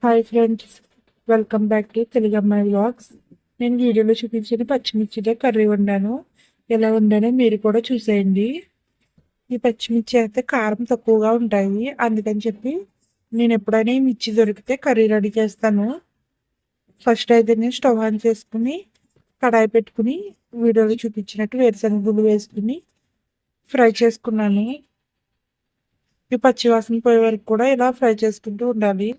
Hi friends, welcome back to Telugammayi vlogs. నేను వీడియోలో చూపించిన పచ్చిమిర్చితో కర్రీ వండాను. ఎలా వండానో మీరు కూడా చూసేయండి. ఈ పచ్చిమిర్చి అయితే కారం తక్కువగా ఉంటాయి, అందుకని చెప్పి నేను ఎప్పుడైనా ఈ మిర్చి దొరికితే కర్రీ రెడీ చేస్తాను. ఫస్ట్ అయితే నేను స్టవ్ ఆన్ చేసుకుని కడాయి పెట్టుకుని వీడియోలో చూపించినట్టు వేరుశనగ గుళ్ళు వేసుకుని ఫ్రై చేసుకున్నాను. ఈ పచ్చివాసన పోయే వరకు కూడా ఇలా ఫ్రై చేసుకుంటూ ఉండాలి.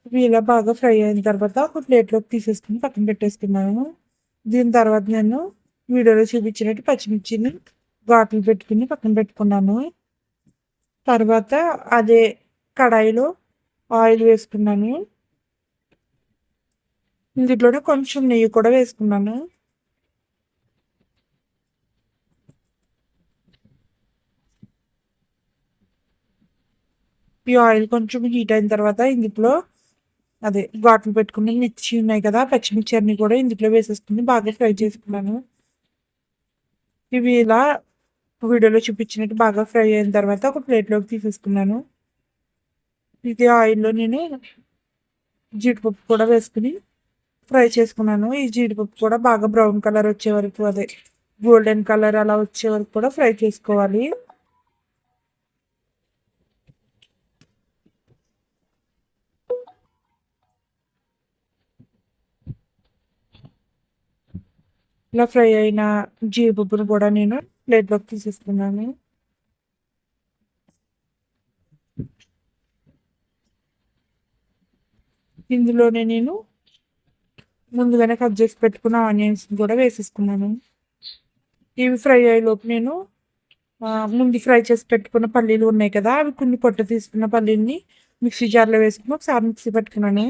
ఇవి ఇలా బాగా ఫ్రై అయిన తర్వాత ఒక ప్లేట్లోకి తీసేసుకుని పక్కన పెట్టేసుకున్నాను. దీని తర్వాత నేను వీడియోలో చూపించినట్టు పచ్చిమిర్చిని ఘాట్లు పెట్టుకుని పక్కన పెట్టుకున్నాను. తర్వాత అదే కడాయిలో ఆయిల్ వేసుకున్నాను. ఇందులోనే కొంచెం నెయ్యి కూడా వేసుకున్నాను. ఈ ఆయిల్ కొంచెం హీట్ అయిన తర్వాత ఇందులో అదే ఘాట్లు పెట్టుకుని మిర్చి ఉన్నాయి కదా, పచ్చిమిర్చి అన్ని కూడా ఇందులో వేసేసుకుని బాగా ఫ్రై చేసుకున్నాను. ఇవి ఇలా వీడియోలో చూపించినట్టు బాగా ఫ్రై అయిన తర్వాత ఒక ప్లేట్లోకి తీసేసుకున్నాను. ఇది ఆయిల్లో నేను జీడిపప్పు కూడా వేసుకుని ఫ్రై చేసుకున్నాను. ఈ జీడిపప్పు కూడా బాగా బ్రౌన్ కలర్ వచ్చే వరకు, అదే గోల్డెన్ కలర్ అలా వచ్చే వరకు కూడా ఫ్రై చేసుకోవాలి. ఇలా ఫ్రై అయిన జీడిపప్పును కూడా నేను ప్లేట్లోకి తీసేసుకున్నాను. ఇందులోనే నేను ముందుగానే కట్ చేసి పెట్టుకున్న ఆనియన్స్ కూడా వేసేసుకున్నాను. ఇవి ఫ్రై అయ్యేలోపు నేను ముందు ఫ్రై చేసి పెట్టుకున్న పల్లీలు ఉన్నాయి కదా, అవి కొన్ని పొట్టు తీసుకున్న పల్లీలని మిక్సీ జార్లో వేసుకుని ఒకసారి మిక్సీ పెట్టుకున్నాను.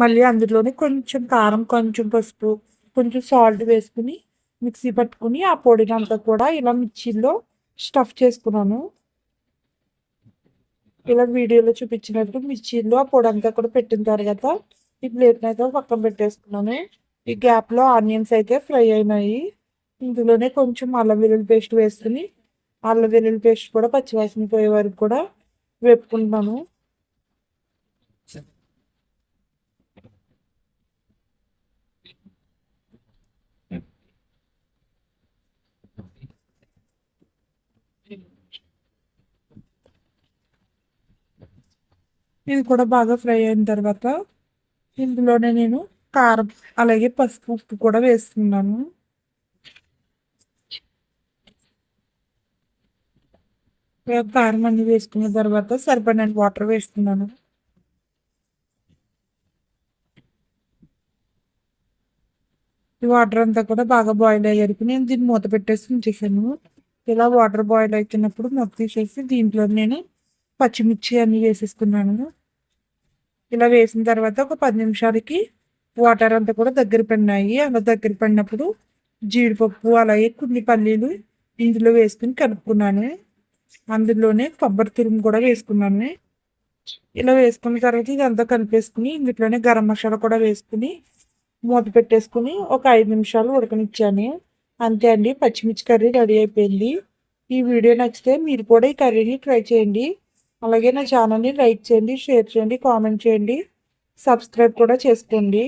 మళ్ళీ అందులోనే కొంచెం కారం, కొంచెం పసుపు, కొంచెం సాల్ట్ వేసుకుని మిక్సీ పట్టుకుని ఆ పొడిని అంతా కూడా ఇలా మిక్సీలో స్టఫ్ చేసుకున్నాను. ఇలా వీడియోలో చూపించినట్టు మిర్చిలో ఆ పొడి అంతా కూడా పెట్టిన తర్వాత ఈ ప్లేట్ని అయితే పక్కన పెట్టేసుకున్నాను. ఈ గ్యాప్లో ఆనియన్స్ అయితే ఫ్రై అయినాయి. ఇందులోనే కొంచెం అల్లం వెల్లుల్లి పేస్ట్ వేసుకుని అల్లం వెల్లుల్లి పేస్ట్ కూడా పచ్చివాసన పోయే వరకు కూడా వేపుకుంటున్నాను. ఇది కూడా బాగా ఫ్రై అయిన తర్వాత ఇందులోనే నేను కారం అలాగే పసుపు, ఉప్పు కూడా వేస్తున్నాను. కారం అన్ని వేసుకున్న తర్వాత సరిపడిన వాటర్ వేస్తున్నాను. ఈ వాటర్ అంతా కూడా బాగా బాయిల్ అయ్యేసరికి నేను దీన్ని మూత పెట్టేసి ఉంచేసాను. ఇలా వాటర్ బాయిల్ అవుతున్నప్పుడు మూత తీసేసి దీంట్లో నేను పచ్చిమిర్చి అన్ని వేసేసుకున్నాను. ఇలా వేసిన తర్వాత ఒక 10 నిమిషాలకి వాటర్ అంతా కూడా దగ్గర పడినాయి. అలా దగ్గర పడినప్పుడు జీడిపప్పు అలాగే కొన్ని పల్లీలు ఇందులో వేసుకుని కలుపుకున్నాను. అందులోనే కొబ్బరి తురుము కూడా వేసుకున్నాను. ఇలా వేసుకున్న తర్వాత ఇదంతా కలిపేసుకుని ఇందులోనే గరం మసాలా కూడా వేసుకుని మూత పెట్టేసుకుని ఒక 5 నిమిషాలు ఉడకనిచ్చాను. అంతే అండి, పచ్చిమిర్చి కర్రీ రెడీ అయిపోయింది. ఈ వీడియో నచ్చితే మీరు కూడా ఈ కర్రీని ట్రై చేయండి. అలాగే నా ఛానల్ని లైక్ చేయండి, షేర్ చేయండి, కామెంట్ చేయండి, సబ్స్క్రైబ్ కూడా చేసుకోండి.